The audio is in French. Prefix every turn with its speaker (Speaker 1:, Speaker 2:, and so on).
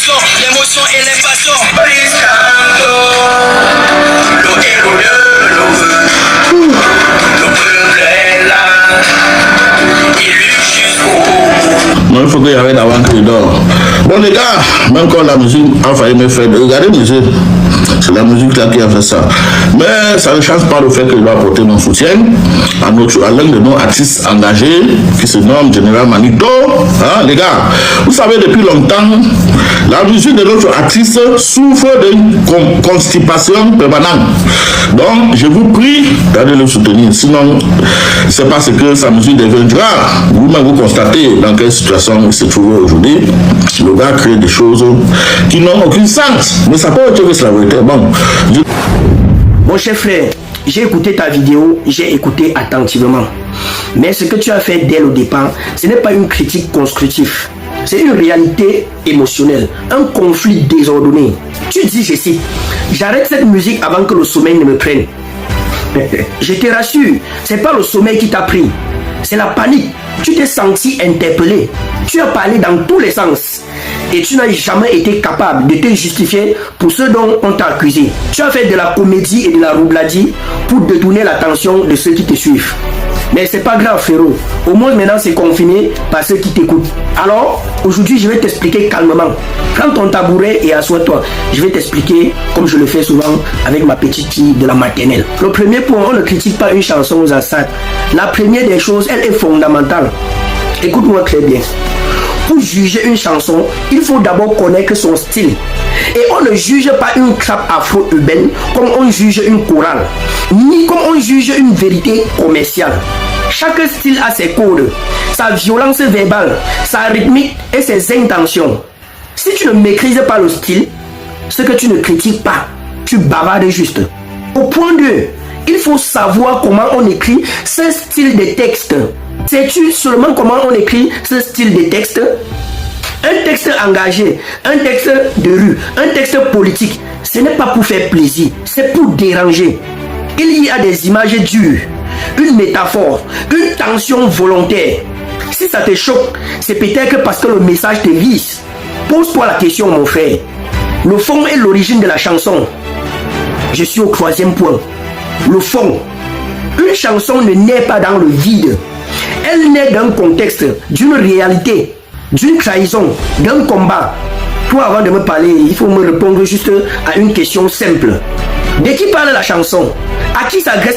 Speaker 1: chansons, l'émotion et les passions.
Speaker 2: Non, il faut qu'il y ait d'avant que dort. Bon les gars, même quand la musique a failli me faire, regardez monsieur, c'est la musique là qui a fait ça. Mais ça ne change pas le fait que je dois apporter mon soutien à l'un de nos artistes engagés qui se nomme Général Manito. Hein, les gars, vous savez depuis longtemps, la musique de notre artiste souffre d'une constipation permanente. Donc je vous prie d'aller le soutenir. Sinon, c'est parce que sa musique deviendra. Vous-même vous constatez dans quelle situation il se trouve aujourd'hui. Le gars crée des choses qui n'ont aucun sens. Mais ça peut être que c'est la vérité. Bon.
Speaker 3: Mon cher frère, j'ai écouté ta vidéo, j'ai écouté attentivement. Mais ce que tu as fait dès le départ, ce n'est pas une critique constructive. C'est une réalité émotionnelle, un conflit désordonné. Tu dis, je cite, j'arrête cette musique avant que le sommeil ne me prenne. Je te rassure, c'est pas le sommeil qui t'a pris, c'est la panique. Tu t'es senti interpellé, tu as parlé dans tous les sens et tu n'as jamais été capable de te justifier pour ce dont on t'a accusé. Tu as fait de la comédie et de la roubladie pour détourner l'attention de ceux qui te suivent. Mais c'est pas grave frérot, au moins maintenant c'est confiné par ceux qui t'écoutent. Alors aujourd'hui je vais t'expliquer calmement. Prends ton tabouret et assois-toi. Je vais t'expliquer comme je le fais souvent avec ma petite fille de la maternelle. Le premier point, on ne critique pas une chanson aux assades. La première des choses, elle est fondamentale. Écoute-moi très bien. Pour juger une chanson, il faut d'abord connaître son style. Et on ne juge pas une trappe afro-urbaine comme on juge une chorale, ni comme on juge une vérité commerciale. Chaque style a ses codes, sa violence verbale, sa rythmique et ses intentions. Si tu ne maîtrises pas le style, ce que tu ne critiques pas, tu bavardes juste. Au point 2, il faut savoir comment on écrit ce style de texte. Sais-tu seulement comment on écrit ce style de texte? Un texte engagé, un texte de rue, un texte politique, ce n'est pas pour faire plaisir, c'est pour déranger. Il y a des images dures, une métaphore, une tension volontaire. Si ça te choque, c'est peut-être parce que le message te vise. Pose-toi la question mon frère. Le fond est l'origine de la chanson. Je suis au 3e point. Le fond. Une chanson ne naît pas dans le vide. Elle naît d'un contexte, d'une réalité, d'une trahison, d'un combat. Toi, avant de me parler, il faut me répondre juste à une question simple. De qui parle la chanson? À qui s'adresse